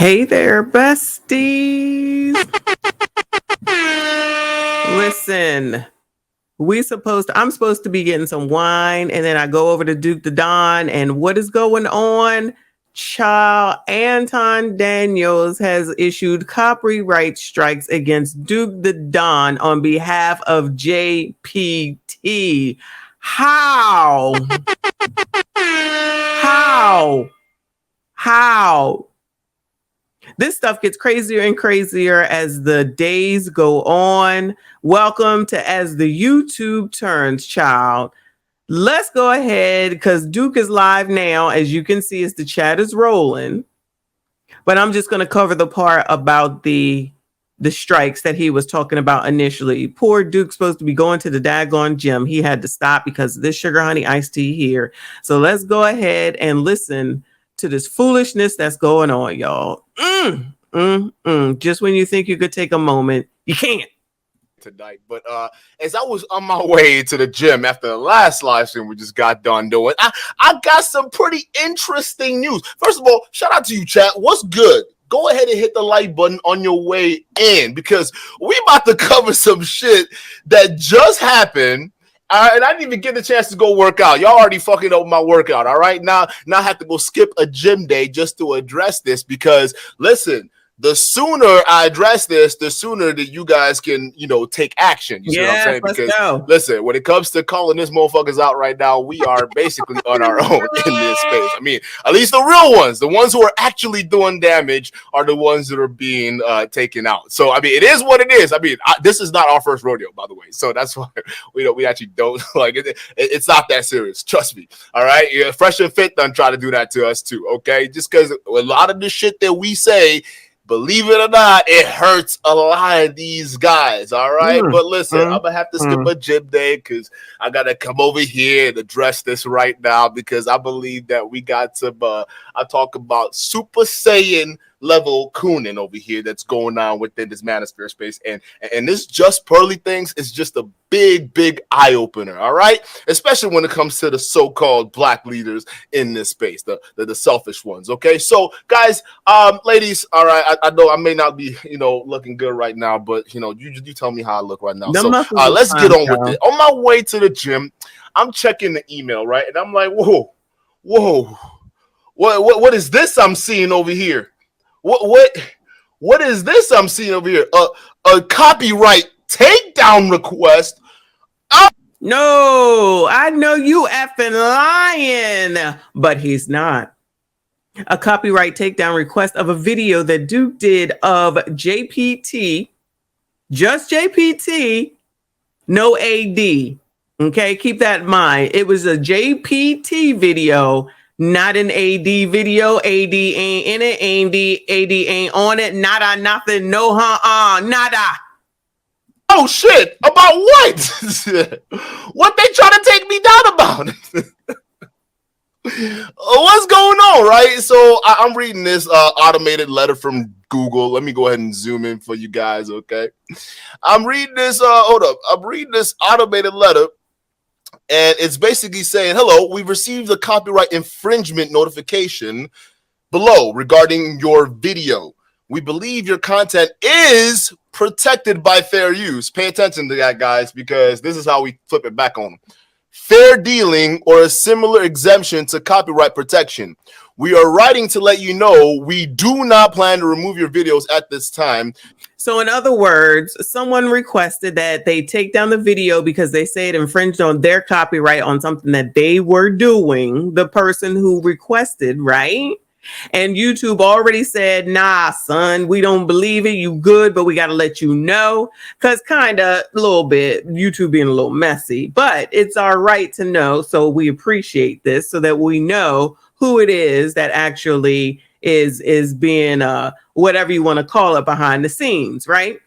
Hey there, besties. Listen, I'm supposed to be getting some wine, and then I go over to Duke the Don, and what is going on? Child, Anton Daniels has issued copyright strikes against Duke the Don on behalf of JPT. How? How? This stuff gets crazier and crazier as the days go on. Welcome to As the YouTube Turns, child. Let's go ahead because Duke is live now. As you can see, as the chat is rolling. But I'm just going to cover the part about the strikes that he was talking about initially. Poor Duke's supposed to be going to the daggone gym. He had to stop because of this sugar honey iced tea here. So let's go ahead and listen to this foolishness that's going on, y'all. Just when you think you could take a moment, you can't. Tonight, but as I was on my way to the gym after the last live stream we just got done doing, I got some pretty interesting news. First of all, shout out to you, chat. What's good? Go ahead and hit the like button on your way in because we about to cover some shit that just happened. And I didn't even get the chance to go work out. Y'all already fucking up my workout. All right. Now I have to go skip a gym day just to address this because listen, the sooner I address this, the sooner that you guys can, take action. You see what I'm saying? Because listen, when it comes to calling this motherfuckers out right now, we are basically on our own in this space. I mean, at least the real ones, the ones who are actually doing damage are the ones that are being taken out. So, I mean, it is what it is. I mean, this is not our first rodeo, by the way. So that's why we actually don't like it. It's not that serious. Trust me. All right. Yeah, Fresh and Fit done try to do that to us too. Okay. Just because a lot of the shit that we say, believe it or not, it hurts a lot of these guys, all right? But listen, I'm going to have to skip a gym day because I got to come over here and address this right now because I believe that we got some, I talk about Super Saiyan level cooning over here that's going on within this manosphere space. And this Just Pearly things is just a big eye-opener, all right? Especially when it comes to the so-called black leaders in this space, the selfish ones, okay? So, guys, ladies, all right, I know I may not be, looking good right now, but, you tell me how I look right now. So, let's get on with it. On my way to the gym, I'm checking the email, right? And I'm like, whoa, what is this I'm seeing over here? What is this I'm seeing over here? A copyright takedown request. No, I know you effing lying, but he's not. A copyright takedown request of a video that Duke did of JPT, just JPT, no AD. Okay, keep that in mind. It was a JPT video, not an AD video. AD ain't in it. AD ain't on it. Nada, nothing. No, nada. Oh shit! About what? What they trying to take me down about? What's going on, right? So I'm reading this automated letter from Google. Let me go ahead and zoom in for you guys, okay? I'm reading this. Hold up. I'm reading this automated letter. And it's basically saying, hello, we've received a copyright infringement notification below regarding your video. We believe your content is protected by fair use. Pay attention to that, guys, because this is how we flip it back on them. Fair dealing or a similar exemption to copyright protection. We are writing to let you know we do not plan to remove your videos at this time. So in other words, someone requested that they take down the video because they say it infringed on their copyright on something that they were doing, the person who requested, right? And YouTube already said, nah, son, we don't believe it. You good, but we got to let you know. Because kind of a little bit, YouTube being a little messy, but it's our right to know. So we appreciate this so that we know who it is that actually is being whatever you want to call it behind the scenes, right?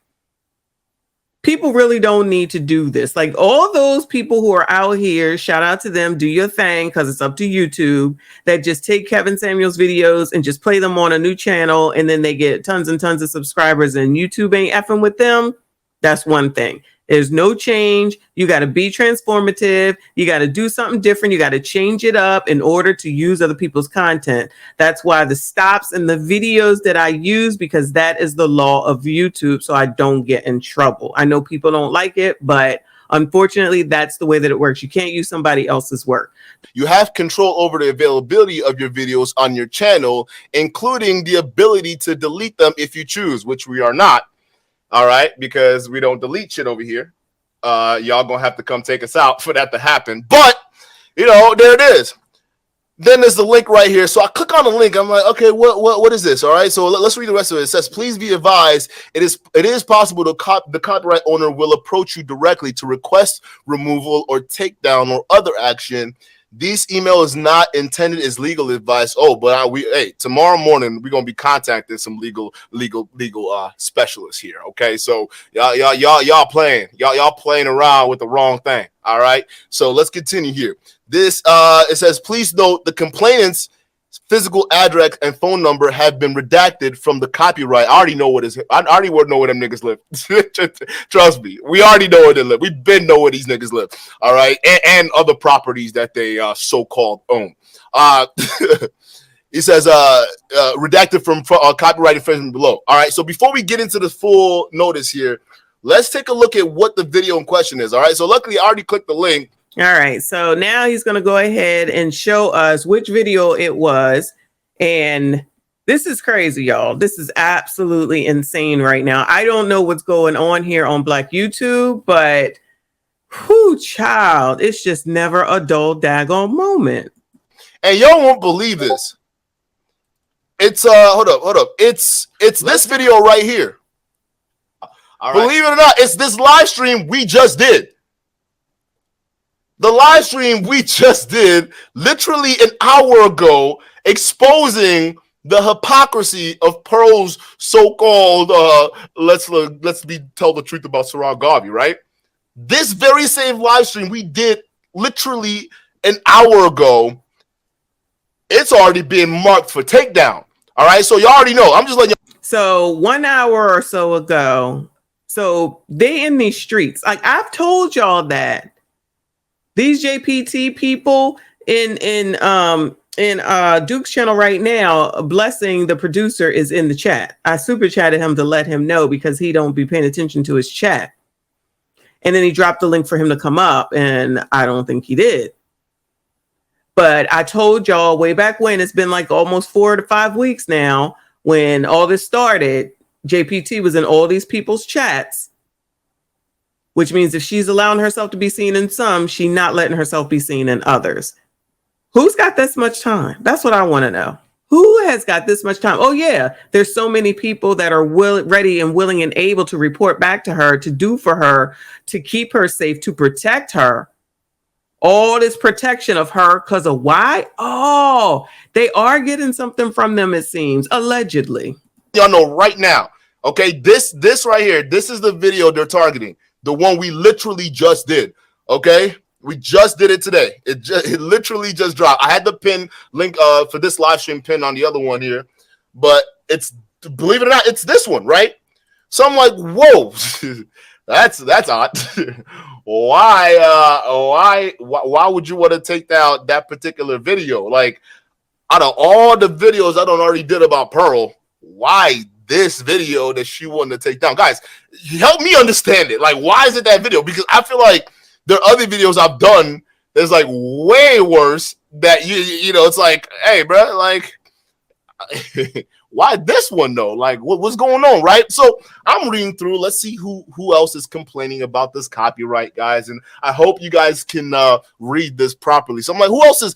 People really don't need to do this. Like all those people who are out here, shout out to them, do your thing because it's up to YouTube, that just take Kevin Samuels videos and just play them on a new channel and then they get tons and tons of subscribers and YouTube ain't effing with them. That's one thing. There's no change. You got to be transformative. You got to do something different. You got to change it up in order to use other people's content. That's why the stops and the videos that I use, because that is the law of YouTube, so I don't get in trouble. I know people don't like it, but unfortunately, that's the way that it works. You can't use somebody else's work. You have control over the availability of your videos on your channel, including the ability to delete them if you choose, which we are not. All right, because we don't delete shit over here. Y'all gonna have to come take us out for that to happen. But, you know, there it is. Then there's the link right here. So I click on the link. I'm like, okay, what is this? All right, so let's read the rest of it. It says, please be advised, it is possible the copyright owner will approach you directly to request removal or takedown or other action. This email is not intended as legal advice. Oh, but hey, tomorrow morning we're gonna be contacting some legal specialists here. Okay, so y'all playing around with the wrong thing. All right, so let's continue here. This it says, please note the complainant's physical address and phone number have been redacted from the copyright. I already know what is. I already know where them niggas live. Trust me, we already know where they live. We've been know where these niggas live. All right, and other properties that they so-called own. It says redacted from copyright infringement below. All right, so before we get into the full notice here, let's take a look at what the video in question is. All right, so luckily I already clicked the link. All right, so now he's going to go ahead and show us which video it was. And this is crazy, y'all. This is absolutely insane right now. I don't know what's going on here on Black YouTube, but whoo, child, it's just never a dull daggone moment. And y'all won't believe this. It's hold up. It's this video right here. All right. Believe it or not, it's this live stream we just did. The live stream we just did literally an hour ago, exposing the hypocrisy of Pearl's so-called let's tell the truth about Sarah Garvey, right? This very same live stream we did literally an hour ago, it's already been marked for takedown. All right, so you already know. I'm just letting you. So 1 hour or so ago, so they in these streets. Like I've told y'all that. These JPT people in Duke's channel right now, Blessing, the producer, is in the chat. I super chatted him to let him know because he don't be paying attention to his chat. And then he dropped the link for him to come up, and I don't think he did. But I told y'all way back when, it's been like almost 4 to 5 weeks now, when all this started, JPT was in all these people's chats. Which means if she's allowing herself to be seen in some, she's not letting herself be seen in others. Who's got this much time? That's what I want to know. Who has got this much time? Oh, yeah. There's so many people that are ready and willing and able to report back to her, to do for her, to keep her safe, to protect her. All this protection of her because of why? Oh, they are getting something from them, it seems, allegedly. Y'all know right now. Okay, this right here, this is the video they're targeting. The one we literally just did. Okay, we just did it today. It literally just dropped. I had the pin link for this live stream pin on the other one here, but it's, believe it or not, it's this one, right? So I'm like, whoa, that's odd. Why would you want to take down that particular video? Like, out of all the videos I done already did about Pearl, why this video that she wanted to take down? Guys, help me understand it. Like, why is it that video? Because I feel like there are other videos I've done that's like way worse that you know, it's like, hey, bro, like, why this one though? Like, what's going on, right? So I'm reading through. Let's see who else is complaining about this copyright, guys. And I hope you guys can read this properly. So I'm like, who else is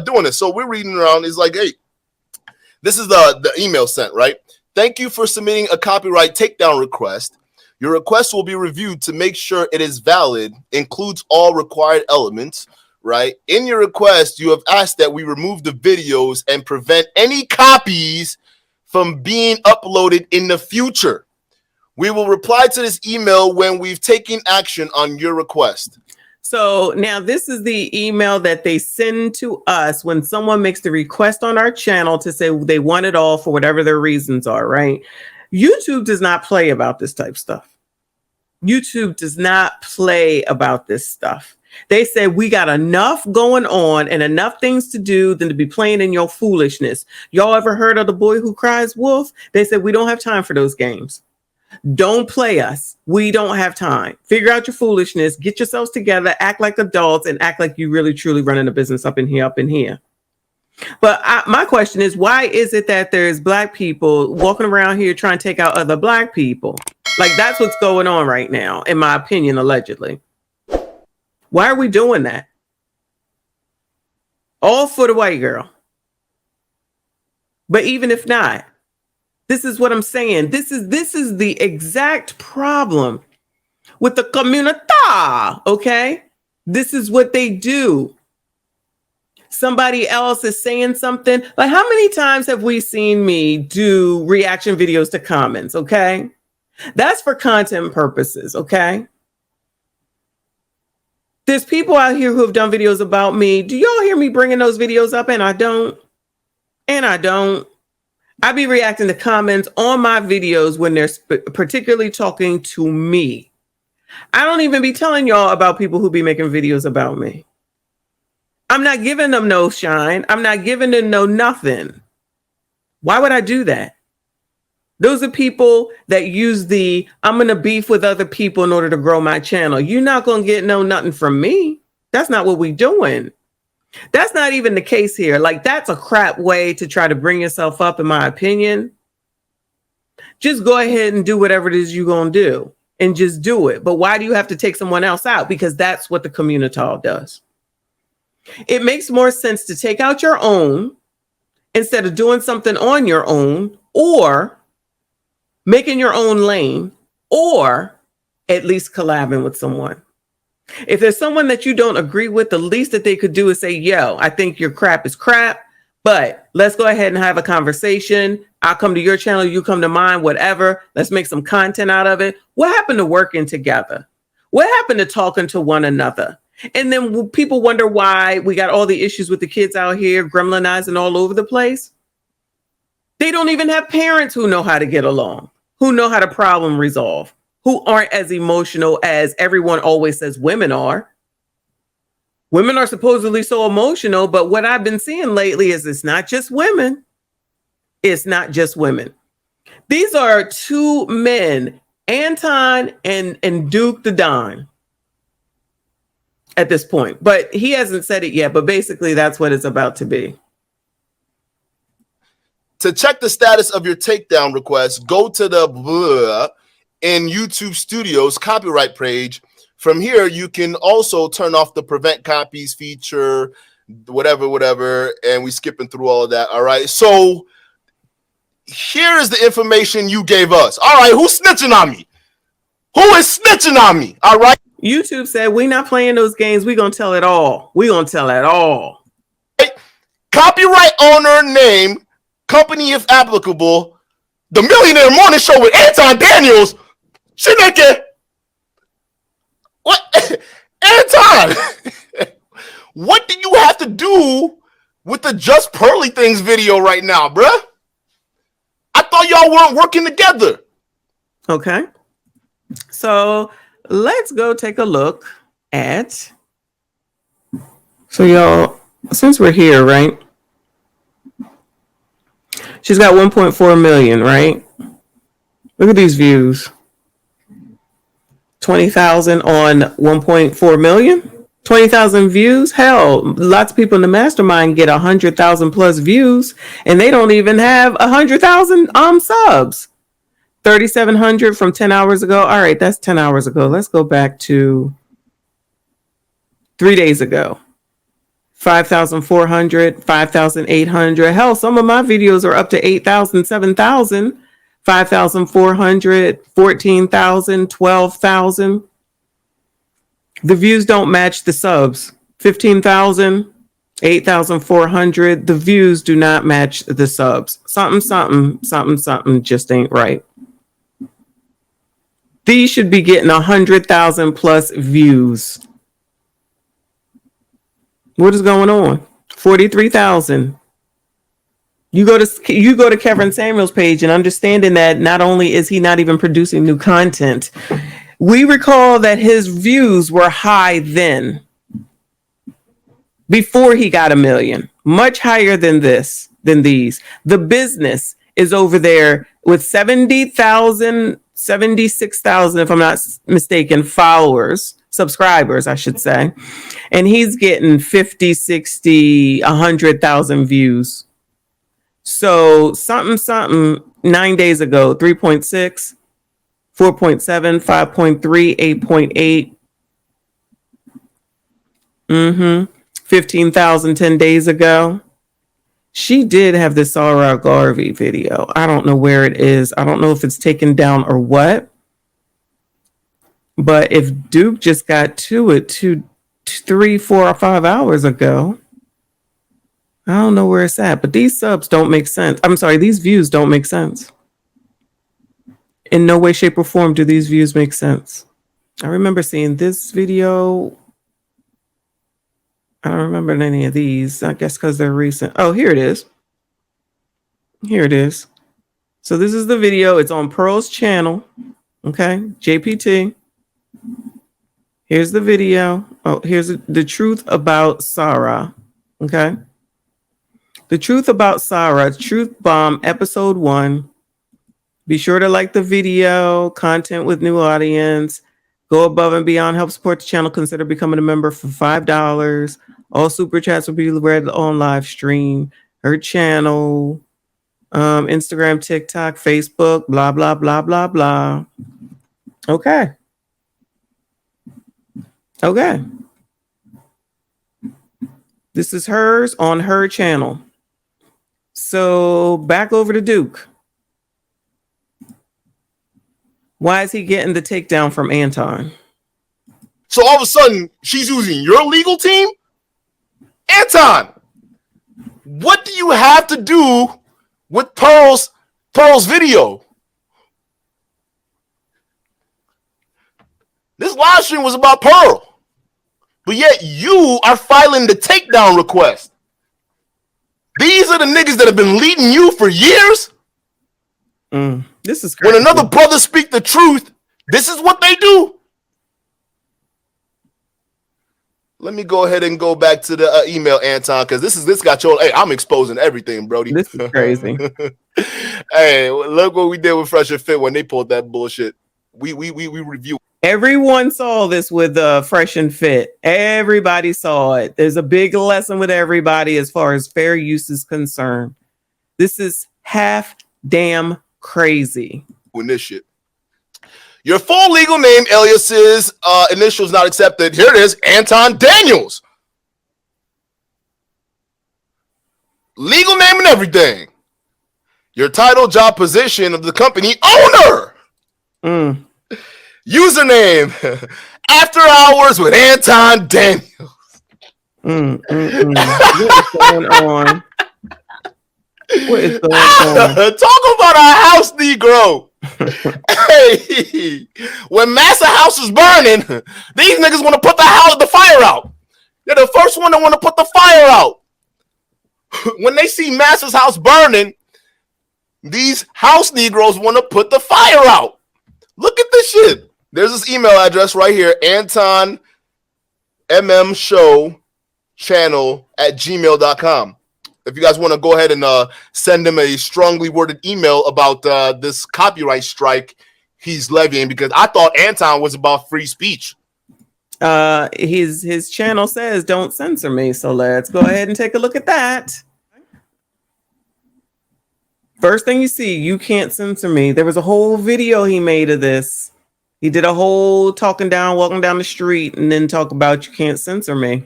doing this? So we're reading around. It's like, hey, this is the email sent, right? Thank you for submitting a copyright takedown request. Your request will be reviewed to make sure it is valid, includes all required elements, right? In your request, you have asked that we remove the videos and prevent any copies from being uploaded in the future. We will reply to this email when we've taken action on your request. So now this is the email that they send to us when someone makes the request on our channel to say they want it all for whatever their reasons are, right? YouTube does not play about this type of stuff. YouTube does not play about this stuff. They said we got enough going on and enough things to do than to be playing in your foolishness. Y'all ever heard of The Boy Who Cries Wolf? They said we don't have time for those games. Don't play us. We don't have time. Figure out your foolishness. Get yourselves together. Act like adults and act like you really truly running a business up in here, up in here. But my question is, why is it that there's black people walking around here trying to take out other black people? Like, that's what's going on right now, in my opinion, allegedly. Why are we doing that? All for the white girl. But even if not, this is what I'm saying. This is the exact problem with the community, okay? This is what they do. Somebody else is saying something. Like, how many times have we seen me do reaction videos to comments, okay? That's for content purposes, okay? There's people out here who have done videos about me. Do y'all hear me bringing those videos up? And I don't. I be reacting to comments on my videos when they're particularly talking to me. I don't even be telling y'all about people who be making videos about me. I'm not giving them no shine. I'm not giving them no nothing. Why would I do that? Those are people that use I'm going to beef with other people in order to grow my channel. You're not going to get no nothing from me. That's not what we doing. That's not even the case here. Like, that's a crap way to try to bring yourself up, in my opinion. Just go ahead and do whatever it is you're going to do and just do it. But why do you have to take someone else out? Because that's what the community does. It makes more sense to take out your own instead of doing something on your own, or making your own lane, or at least collabing with someone. If there's someone that you don't agree with, the least that they could do is say, yo, I think your crap is crap, but let's go ahead and have a conversation. I'll come to your channel, you come to mine, whatever. Let's make some content out of it. What happened to working together? What happened to talking to one another? And then people wonder why we got all the issues with the kids out here gremlinizing all over the place. They don't even have parents who know how to get along, who know how to problem resolve, who aren't as emotional as everyone always says women are. Women are supposedly so emotional, but what I've been seeing lately is it's not just women. It's not just women. These are two men, Anton and Duke the Don, at this point. But he hasn't said it yet, but basically that's what it's about to be. To check the status of your takedown request, go to the in YouTube Studios copyright page. From here, you can also turn off the prevent copies feature, whatever, and we skipping through all of that. All right. So here is the information you gave us. All right. Who's snitching on me? Who is snitching on me? All right. YouTube said, we're not playing those games. We're going to tell it all. We're going to tell it all. Copyright owner name, company if applicable, The Millionaire Morning Show with Anton Daniels. Shineke. What? Anton, what do you have to do with the Just Pearly Things video right now, bruh? I thought y'all weren't working together. Okay. So let's go take a look at. So y'all, since we're here, right? She's got 1.4 million, right? Look at these views. 20,000 on 1.4 million. 20,000 views. Hell, lots of people in the mastermind get 100,000 plus views, and they don't even have 100,000 subs. 3,700 from 10 hours ago. All right, that's 10 hours ago. Let's go back to 3 days ago. 5,400, 5,800. Hell, some of my videos are up to 8,000, 7,000, 5,400, 14,000, 12,000. The views don't match the subs. 15,000, 8,400. The views do not match the subs. Something just ain't right. These should be getting 100,000 plus views. What is going on? 43,000. You go to Kevin Samuels' page and understanding that not only is he not even producing new content, We recall that his views were high then, before he got 1 million, much higher than these. The business is over there with 70,000, 76,000, if I'm not mistaken, subscribers, I should say. And he's getting 50, 60, 100,000 views. So something 9 days ago, 3.6, 4.7, 5.3, 8.8. 15,000 10 days ago. She did have the Sarah Garvey video. I don't know where it is. I don't know if it's taken down or what. But if Duke just got to it 3, 4, or 5 hours ago, I don't know where it's at. But these subs don't make sense. I'm sorry, these views don't make sense. In no way, shape, or form do these views make sense. I remember seeing this video. I don't remember any of these. I guess because they're recent. Oh, here it is. Here it is. So this is the video. It's on Pearl's channel. Okay. JPT. Here's the video. Oh, here's the truth about Sarah. Okay. The truth about Sarah. Truth Bomb, episode 1. Be sure to like the video. Content with new audience. Go above and beyond. Help support the channel. Consider becoming a member for $5. All super chats will be read on live stream. Her channel, Instagram, TikTok, Facebook, blah, blah, blah, blah, blah. Okay. Okay. This is hers on her channel. So back over to Duke. Why is he getting the takedown from Anton? So all of a sudden, she's using your legal team? Anton, what do you have to do with Pearl's video? This live stream was about Pearl, but yet you are filing the takedown request. These are the niggas that have been leading you for years? This is crazy. When another brother speak the truth, this is what they do. Let me go ahead and go back to the email, Anton, because this got your. Hey, I'm exposing everything, Brody. This is crazy. Hey, look what we did with Fresh and Fit when they pulled that bullshit. We review. Everyone saw this with Fresh and Fit. Everybody saw it. There's a big lesson with everybody as far as fair use is concerned. This is half damn crazy. When this shit. Your full legal name, aliases, initials not accepted. Here it is, Anton Daniels. Legal name and everything. Your title, job, position of the company owner. Username, After Hours with Anton Daniels. What is going on? What is going on? Talk about a house Negro. Hey, when Massa House is burning, these niggas want to put the fire out. They're the first one that want to put the fire out. When they see Massa's house burning, these house Negroes want to put the fire out. Look at this shit. There's this email address right here, Anton MM Show channel @gmail.com. If you guys want to go ahead and send him a strongly worded email about this copyright strike he's levying, because I thought Anton was about free speech. His channel says don't censor me, so let's go ahead and take a look at that. First thing you see, you can't censor me. There was a whole video he made of this. He did a whole walking down the street, and then talk about you can't censor me.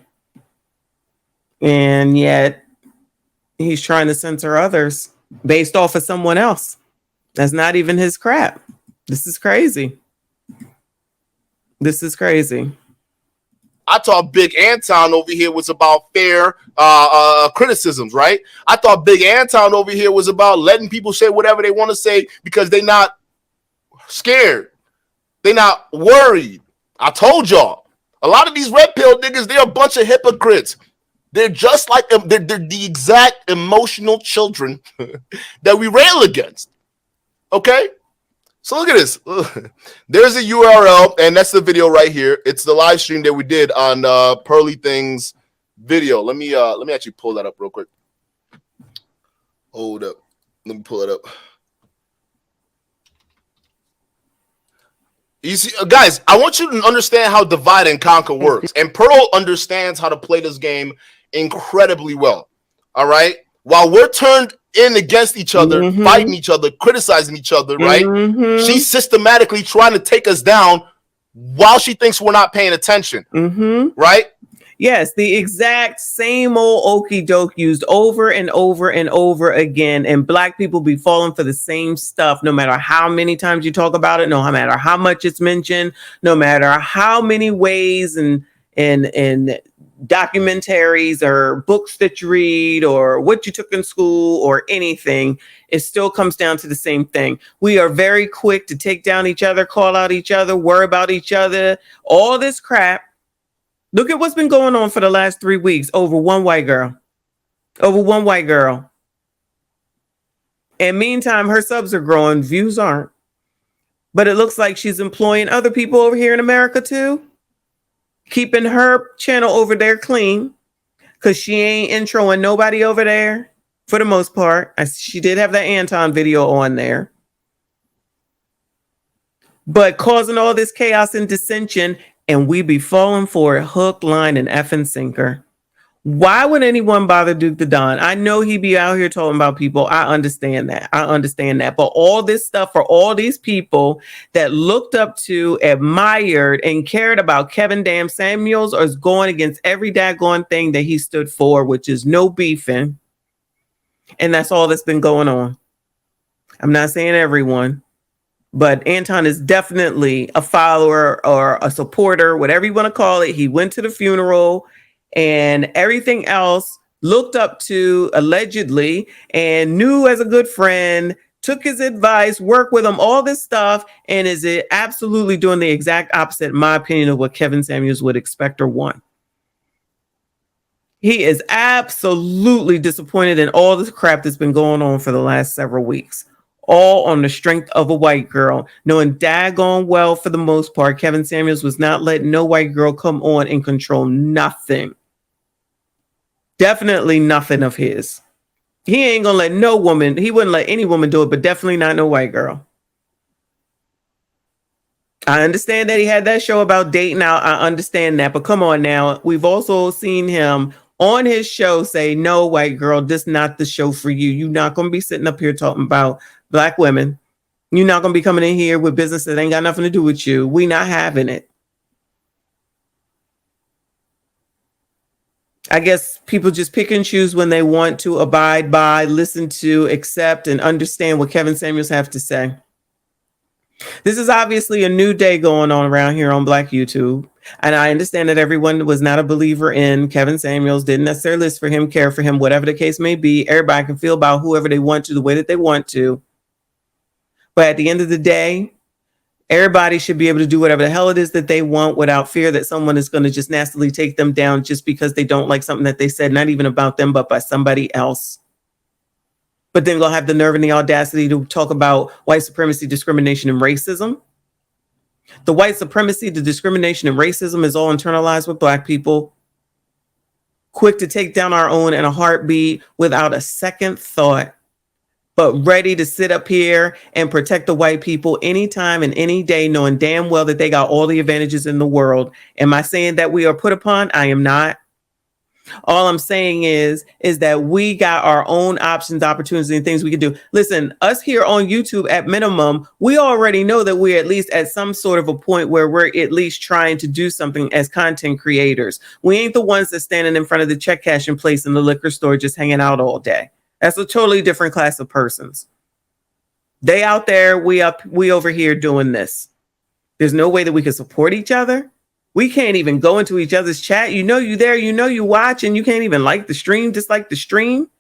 And yet he's trying to censor others based off of someone else. That's not even his crap. This is crazy. This is crazy. I thought Big Anton over here was about fair criticisms, right? I thought Big Anton over here was about letting people say whatever they want to say because they're not scared. They're not worried. I told y'all. A lot of these red pill niggas, they're a bunch of hypocrites. They're just like them. They're the exact emotional children that we rail against. Okay? So look at this. There's a URL, and that's the video right here. It's the live stream that we did on Pearly Things video. Let me actually pull that up real quick. Hold up. Let me pull it up. You see, guys, I want you to understand how divide and conquer works. And Pearl understands how to play this game incredibly well. All right? While we're turned in against each other, fighting each other, criticizing each other, right? She's systematically trying to take us down while she thinks we're not paying attention, right? Yes, the exact same old okie doke used over and over and over again. And Black people be falling for the same stuff, no matter how many times you talk about it, no matter how much it's mentioned, no matter how many ways and documentaries or books that you read or what you took in school or anything, it still comes down to the same thing. We are very quick to take down each other, call out each other, worry about each other, all this crap. Look at what's been going on for the last 3 weeks over one white girl. And meantime, her subs are growing, views aren't. But it looks like she's employing other people over here in America too, keeping her channel over there clean, because she ain't introing nobody over there for the most part. She did have that Anton video on there. But causing all this chaos and dissension, and we be falling for it hook, line, and effing sinker. Why would anyone bother Duke the Don? I know he be out here talking about people. I understand that. But all this stuff for all these people that looked up to, admired, and cared about Kevin Damn Samuels is going against every daggone thing that he stood for, which is no beefing. And that's all that's been going on. I'm not saying everyone, but Anton is definitely a follower or a supporter, whatever you want to call it. He went to the funeral and everything else, looked up to allegedly and knew as a good friend, took his advice, worked with him, all this stuff, and is it absolutely doing the exact opposite, in my opinion, of what Kevin Samuels would expect or want. He is absolutely disappointed in all this crap that's been going on for the last several weeks. All on the strength of a white girl, knowing daggone well, for the most part, Kevin Samuels was not letting no white girl come on and control nothing. Definitely nothing of his. He ain't gonna let no woman, he wouldn't let any woman do it, but definitely not no white girl. I understand that he had that show about dating out. I understand that, but come on now. We've also seen him on his show say, no, white girl, this not the show for you. You're not going to be sitting up here talking about Black women. You're not going to be coming in here with business that ain't got nothing to do with you. We not having it. I guess people just pick and choose when they want to abide by, listen to, accept, and understand what Kevin Samuels have to say. This is obviously a new day going on around here on Black YouTube. And I understand that everyone was not a believer in Kevin Samuels, didn't necessarily listen for him, care for him, whatever the case may be. Everybody can feel about whoever they want to, the way that they want to. But at the end of the day, everybody should be able to do whatever the hell it is that they want without fear that someone is going to just nastily take them down just because they don't like something that they said, not even about them, but by somebody else. But then gonna have the nerve and the audacity to talk about white supremacy, discrimination, and racism. The white supremacy, the discrimination, and racism is all internalized with Black people. Quick to take down our own in a heartbeat without a second thought, but ready to sit up here and protect the white people anytime and any day, knowing damn well that they got all the advantages in the world. Am I saying that we are put upon? I am not. All I'm saying is that we got our own options, opportunities, and things we can do. Listen, us here on YouTube, at minimum, we already know that we're at least at some sort of a point where we're at least trying to do something as content creators. We ain't the ones that standing in front of the check cashing place in the liquor store just hanging out all day. That's a totally different class of persons. They out there, we over here doing this. There's no way that we can support each other. We can't even go into each other's chat. You know you there, you know you watch, and you can't even like the stream, dislike the stream.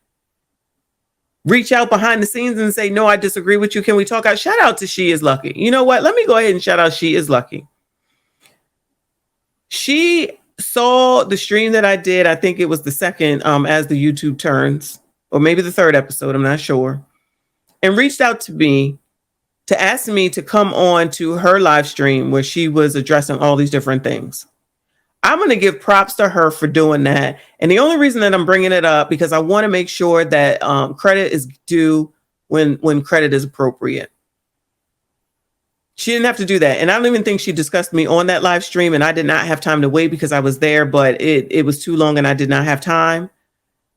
Reach out behind the scenes and say, no, I disagree with you. Can we talk out? Shout out to She Is Lucky. You know what? Let me go ahead and shout out She Is Lucky. She saw the stream that I did. I think it was the second as the YouTube turns, or maybe the third episode. I'm not sure. And reached out to me to ask me to come on to her live stream where she was addressing all these different things. I'm going to give props to her for doing that. And the only reason that I'm bringing it up because I want to make sure that credit is due when credit is appropriate. She didn't have to do that. And I don't even think she discussed me on that live stream. And I did not have time to wait because I was there, but it was too long and I did not have time.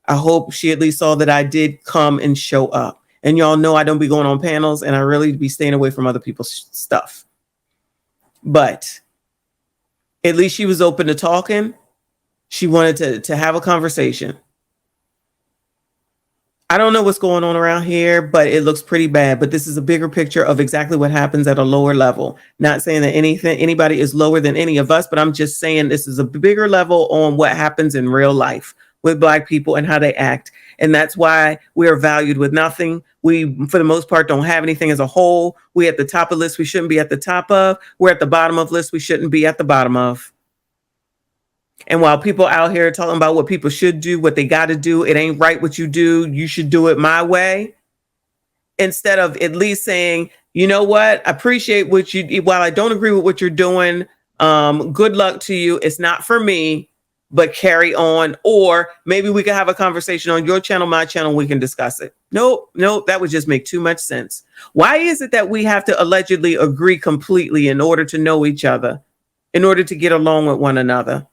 I hope she at least saw that I did come and show up. And y'all know I don't be going on panels and I really be staying away from other people's stuff. But at least she was open to talking. She wanted to have a conversation. I don't know what's going on around here, but it looks pretty bad. But this is a bigger picture of exactly what happens at a lower level. Not saying that anybody is lower than any of us, but I'm just saying this is a bigger level on what happens in real life with Black people and how they act. And that's why we are valued with nothing. We, for the most part, don't have anything as a whole. We're at the top of lists we shouldn't be at the top of. We're at the bottom of lists we shouldn't be at the bottom of. And while people out here talking about what people should do, what they got to do, it ain't right what you do. You should do it my way. Instead of at least saying, you know what, I appreciate what you, while I don't agree with what you're doing, good luck to you. It's not for me, but carry on. Or maybe we can have a conversation on your channel, my channel. We can discuss it. Nope, that would just make too much sense. Why is it that we have to allegedly agree completely in order to know each other, in order to get along with one another?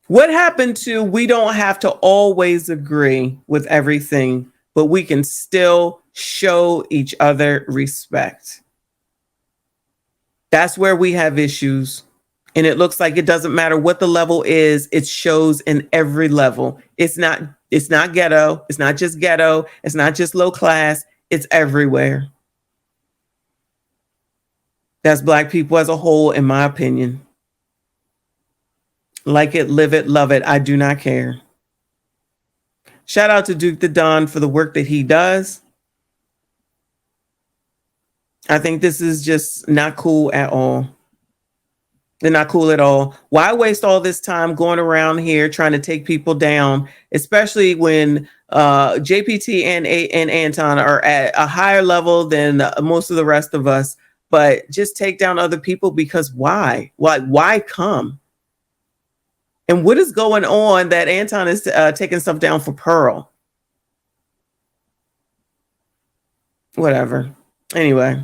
What happened to we don't have to always agree with everything, but we can still show each other respect? That's where we have issues. And it looks like it doesn't matter what the level is. It shows in every level. It's not ghetto. It's not just ghetto. It's not just low class. It's everywhere. That's Black people as a whole, in my opinion. Like it, live it, love it. I do not care. Shout out to Duke the Don for the work that he does. I think this is just not cool at all. They're not cool at all. Why waste all this time going around here trying to take people down, especially when JPT and Anton are at a higher level than most of the rest of us, but just take down other people because why? Why come? And what is going on that Anton is taking stuff down for Pearl? Whatever. Anyway,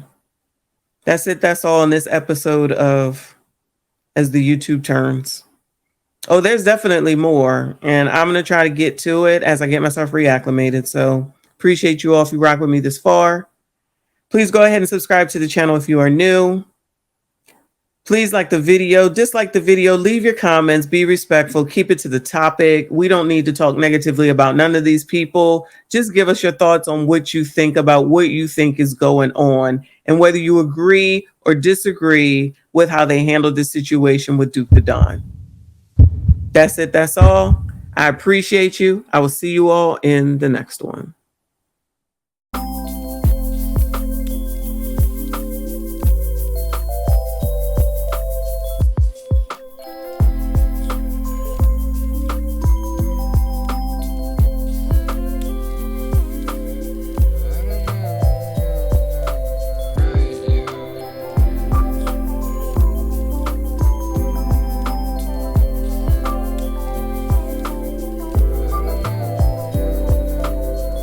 that's it. That's all in this episode of As the YouTube Turns. Oh, there's definitely more. And I'm going to try to get to it as I get myself reacclimated. So appreciate you all if you rock with me this far. Please go ahead and subscribe to the channel if you are new. Please like the video, dislike the video, leave your comments, be respectful, keep it to the topic. We don't need to talk negatively about none of these people. Just give us your thoughts on what you think about what you think is going on and whether you agree or disagree with how they handled this situation with Duke the Don. That's it. That's all. I appreciate you. I will see you all in the next one.